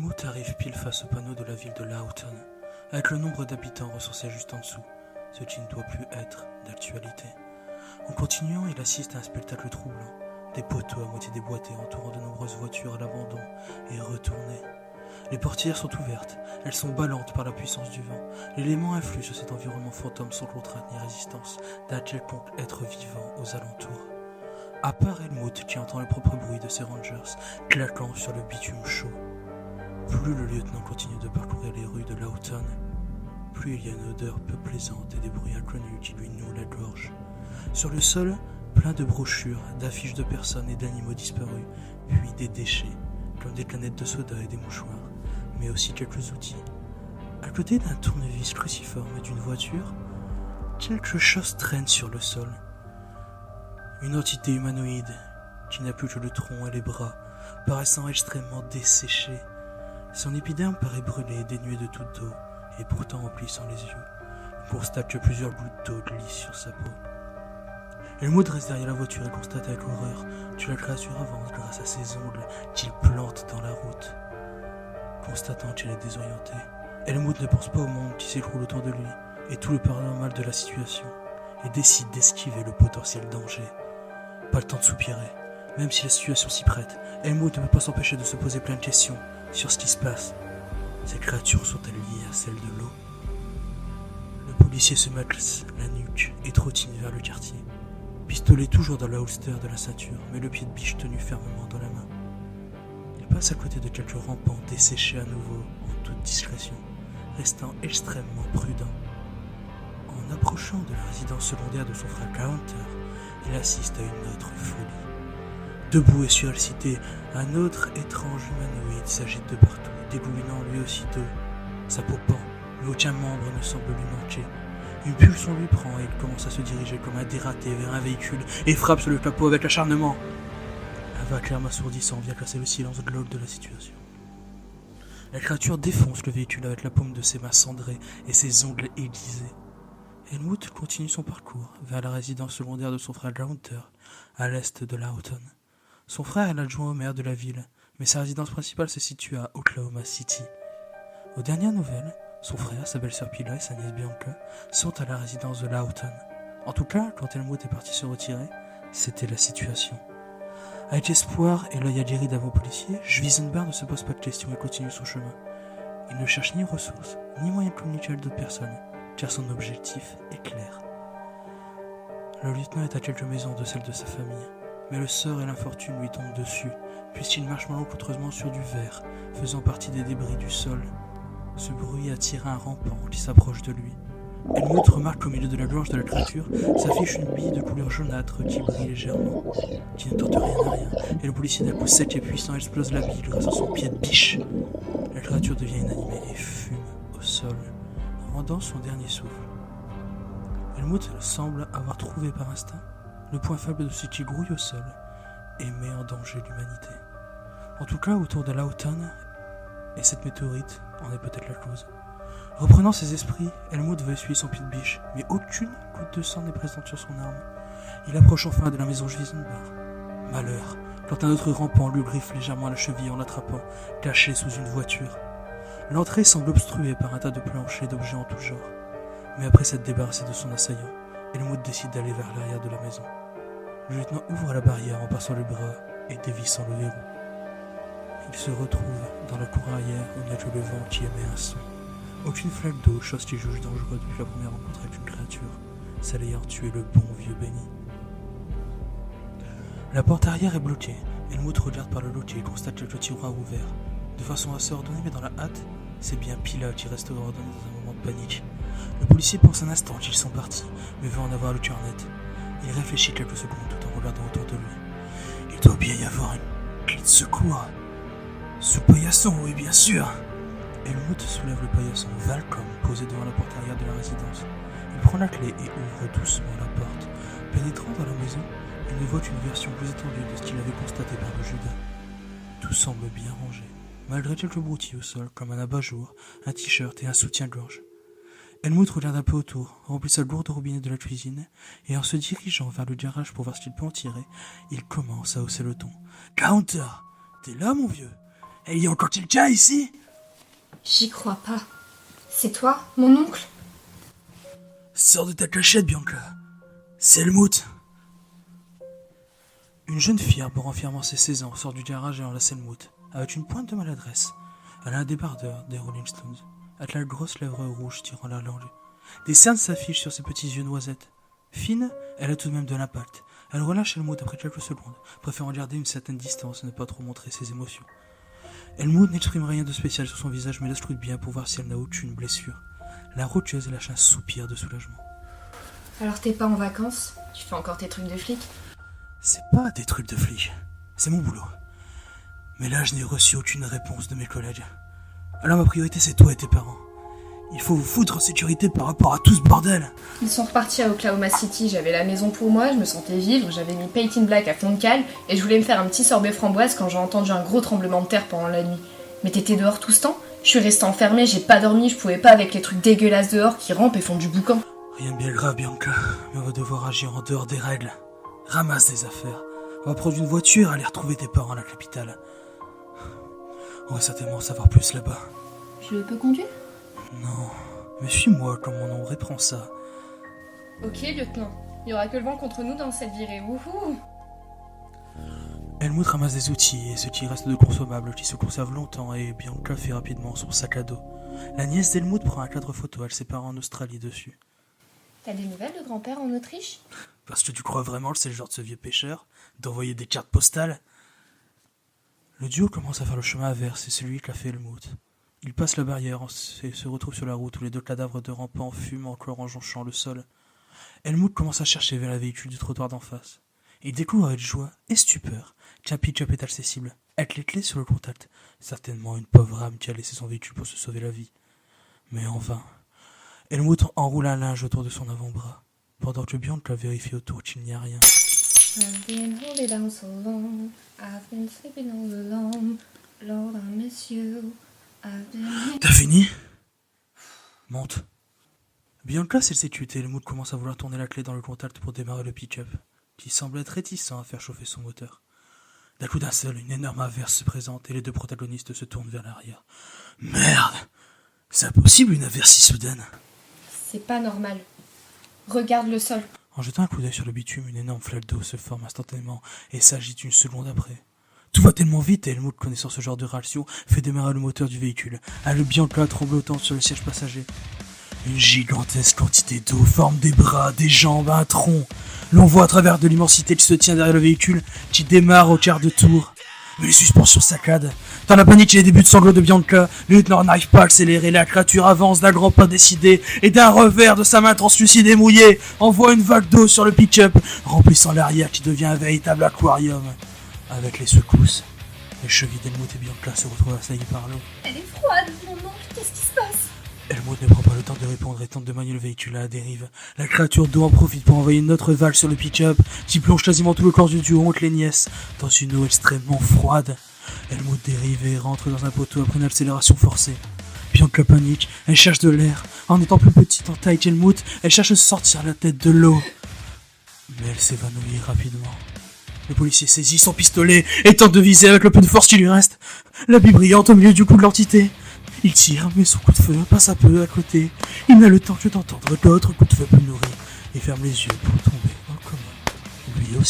Helmut arrive pile face au panneau de la ville de Lawton, avec le nombre d'habitants recensé juste en dessous, ce qui ne doit plus être d'actualité. En continuant, il assiste à un spectacle troublant, des poteaux à moitié déboîtés entourant de nombreuses voitures à l'abandon et retournées. Les portières sont ouvertes, elles sont ballantes par la puissance du vent. L'élément influe sur cet environnement fantôme sans contrainte ni résistance d'un quelconque être vivant aux alentours. À part Helmut qui entend le propre bruit de ses rangers claquant sur le bitume chaud. Plus le lieutenant continue de parcourir les rues de Lawton, plus il y a une odeur peu plaisante et des bruits inconnus qui lui nouent la gorge. Sur le sol, plein de brochures, d'affiches de personnes et d'animaux disparus, puis des déchets, comme des canettes de soda et des mouchoirs, mais aussi quelques outils. À côté d'un tournevis cruciforme et d'une voiture, quelque chose traîne sur le sol. Une entité humanoïde, qui n'a plus que le tronc et les bras, paraissant extrêmement desséché. Son épiderme paraît brûlé et dénué de toute eau, et pourtant en plissant les yeux, on constate que plusieurs gouttes d'eau glissent sur sa peau. Helmut reste derrière la voiture et constate avec horreur que la créature avance grâce à ses ongles qu'il plante dans la route. Constatant qu'elle est désorientée, Helmut ne pense pas au monde qui s'écroule autour de lui et tout le paranormal de la situation, et décide d'esquiver le potentiel danger. Pas le temps de soupirer. Même si la situation s'y prête, Helmut ne peut pas s'empêcher de se poser plein de questions sur ce qui se passe. Ces créatures sont-elles liées à celles de l'eau? Le policier se maxe la nuque et trottine vers le quartier. Pistolet toujours dans la holster de la ceinture, mais le pied de biche tenu fermement dans la main. Il passe à côté de quelques rampants desséchés à nouveau en toute discrétion, restant extrêmement prudent. En approchant de la résidence secondaire de son frère Gaunter, il assiste à une autre folie. Debout et surexcité, un autre étrange humanoïde s'agite de partout, dégoulinant lui aussi d'eau. Sa peau pend, mais aucun membre ne semble lui manquer. Une pulsion lui prend et il commence à se diriger comme un dératé vers un véhicule et frappe sur le capot avec acharnement. Un vacarme assourdissant vient casser le silence glauque de la situation. La créature défonce le véhicule avec la paume de ses mains cendrées et ses ongles aiguisés. Helmut continue son parcours vers la résidence secondaire de son frère Gaunter, à l'est de Lawton. Son frère est l'adjoint au maire de la ville, mais sa résidence principale se situe à Oklahoma City. Aux dernières nouvelles, son frère, sa belle-sœur Pila et sa nièce Bianca sont à la résidence de Lawton. En tout cas, quand Helmut est parti se retirer, c'était la situation. Avec espoir et l'œil aguerri d'un bon policier, Schwiesenbach ne se pose pas de questions et continue son chemin. Il ne cherche ni ressources, ni moyen de communiquer avec d'autres personnes, car son objectif est clair. Le lieutenant est à quelques maisons de celle de sa famille, mais le sort et l'infortune lui tombent dessus, puisqu'il marche malencontreusement sur du verre, faisant partie des débris du sol. Ce bruit attire un rampant qui s'approche de lui. Helmut remarque qu'au milieu de la gorge de la créature s'affiche une bille de couleur jaunâtre qui brille légèrement, qui ne tente rien à rien, et le policier d'un coup sec et puissant explose la bille grâce à son pied de biche. La créature devient inanimée et fume au sol, rendant son dernier souffle. Helmut semble avoir trouvé par instinct le point faible de ce qui grouille au sol et met en danger l'humanité. En tout cas, autour de Lawton, et cette météorite en est peut-être la cause. Reprenant ses esprits, Helmut veut essuyer son pied de biche, mais aucune goutte de sang n'est présente sur son arme. Il approche enfin de la maison Schwiesenbach. Malheur, quand un autre rampant lui griffe légèrement à la cheville en l'attrapant, caché sous une voiture. L'entrée semble obstruée par un tas de planches et d'objets en tout genre. Mais après s'être débarrassé de son assaillant, Helmut décide d'aller vers l'arrière de la maison. Le lieutenant ouvre la barrière en passant le bras et dévissant le verrou. Il se retrouve dans la cour arrière où il n'y a que le vent qui émet un son. Aucune flaque d'eau, chose qui juge dangereuse depuis la première rencontre avec une créature, celle ayant tué le bon vieux Benny. La porte arrière est bloquée. Helmut regarde par le loquet et constate quelques tiroirs ouverts. De façon assez ordonnée mais dans la hâte, c'est bien Pila qui reste ordonné dans un moment de panique. Le policier pense un instant qu'ils sont partis, mais veut en avoir le cœur net. Il réfléchit quelques secondes tout en regardant autour de lui. Il doit bien y avoir une clé de secours. Ce paillasson, oui bien sûr. Helmut soulève le paillasson Valcom posé devant la porte arrière de la résidence. Il prend la clé et ouvre doucement la porte. Pénétrant dans la maison, il ne voit qu'une version plus étendue de ce qu'il avait constaté par le Judas. Tout semble bien rangé, malgré quelques broutilles au sol, comme un abat-jour, un t-shirt et un soutien-gorge. Helmut regarde un peu autour, remplit sa gourde au robinet de la cuisine, et en se dirigeant vers le garage pour voir ce qu'il peut en tirer, il commence à hausser le ton. « Gaunter, t'es là, mon vieux ? Et il y a encore quelqu'un ici? J'y crois pas. C'est toi, mon oncle? Sors de ta cachette, Bianca. C'est Helmut. Une jeune fille arborant fièrement ses 16 ans sort du garage et enlace Helmut, avec une pointe de maladresse. Elle a un débardeur des Rolling Stones, avec la grosse lèvre rouge tirant la langue. Des cernes s'affichent sur ses petits yeux noisettes. Fine, elle a tout de même de l'impact. Elle relâche Helmut après quelques secondes, préférant garder une certaine distance et ne pas trop montrer ses émotions. Helmut n'exprime rien de spécial sur son visage mais la scrute bien pour voir si elle n'a aucune blessure. La rocheuse lâche un soupir de soulagement. Alors t'es pas en vacances? Tu fais encore tes trucs de flic? C'est pas des trucs de flic, c'est mon boulot. Mais là, je n'ai reçu aucune réponse de mes collègues. Alors ma priorité, c'est toi et tes parents. Il faut vous foutre en sécurité par rapport à tout ce bordel. Ils sont repartis à Oklahoma City, j'avais la maison pour moi, je me sentais vivre, j'avais mis Paint in Black à fond de cale et je voulais me faire un petit sorbet framboise quand j'ai entendu un gros tremblement de terre pendant la nuit. Mais t'étais dehors tout ce temps? Je suis restée enfermée, j'ai pas dormi, je pouvais pas avec les trucs dégueulasses dehors qui rampent et font du boucan. Rien de bien grave, Bianca, mais on va devoir agir en dehors des règles. Ramasse des affaires. On va prendre une voiture et aller retrouver tes parents à la capitale. On va certainement en savoir plus là-bas. Je peux conduire? Non, mais suis-moi comme mon nom reprend ça. Ok, lieutenant. Il y aura que le vent contre nous dans cette virée, wouhou! Helmut ramasse des outils et ce qui reste de consommables qui se conservent longtemps et Bianca fait rapidement son sac à dos. La nièce d'Helmut prend un cadre photo avec ses parents en Australie dessus. T'as des nouvelles de grand-père en Autriche? Parce que tu crois vraiment que c'est le genre de ce vieux pêcheur d'envoyer des cartes postales? Le duo commence à faire le chemin inverse, c'est celui qu'a fait Helmut. Il passe la barrière et se retrouve sur la route où les deux cadavres de rampants fument encore en jonchant le sol. Helmut commence à chercher vers le véhicule du trottoir d'en face. Il découvre avec joie et stupeur qu'un pick-up est accessible, avec les clés sur le contact. Certainement une pauvre âme qui a laissé son véhicule pour se sauver la vie. Mais en vain. Helmut enroule un linge autour de son avant-bras, pendant que Bianca vérifie autour qu'il n'y a rien. I've been holding down so long, I've been sleeping all alone, Lord I miss you, I've been... T'as fini? Monte. Bianca s'est tuée et Helmut commence à vouloir tourner la clé dans le contact pour démarrer le pick-up, qui semble être réticent à faire chauffer son moteur. D'un coup d'un seul, une énorme averse se présente et les deux protagonistes se tournent vers l'arrière. Merde! C'est impossible une averse si soudaine. C'est pas normal. Regarde le sol. En jetant un coup d'œil sur le bitume, une énorme flaque d'eau se forme instantanément et s'agite une seconde après. Tout va tellement vite et Helmut, connaissant ce genre de réaction, fait démarrer le moteur du véhicule, à le Bianca tremblotante sur le siège passager. Une gigantesque quantité d'eau forme des bras, des jambes, un tronc. L'on voit à travers de l'immensité qui se tient derrière le véhicule, qui démarre au quart de tour. Mais les suspensions saccadent. Dans la panique et les débuts de sanglots de Bianca, le lieutenant n'arrive pas à accélérer. La créature avance d'un grand pas décidé et d'un revers de sa main translucide et mouillée envoie une vague d'eau sur le pick-up, remplissant l'arrière qui devient un véritable aquarium. Avec les secousses, les chevilles d'Helmut et Bianca se retrouvent assaillies par l'eau. Elle est froide, mon oncle, qu'est-ce qui se passe? Helmut ne prend pas le temps de répondre et tente de manier le véhicule à la dérive. La créature d'eau en profite pour envoyer une autre vague sur le pick-up, qui plonge quasiment tout le corps du duo oncle et nièce dans une eau extrêmement froide. Helmut dérive et rentre dans un poteau après une accélération forcée. Bianca panique, elle cherche de l'air. En étant plus petite en taille qu'Helmut, elle cherche à se sortir la tête de l'eau. Mais elle s'évanouit rapidement. Le policier saisit son pistolet et tente de viser avec le peu de force qui lui reste la bille brillante au milieu du cou de l'entité. Il tire, mais son coup de feu passe un peu à côté. Il n'a le temps que d'entendre l'autre coup de feu plus nourri et ferme les yeux pour tomber dans le coma. Lui aussi.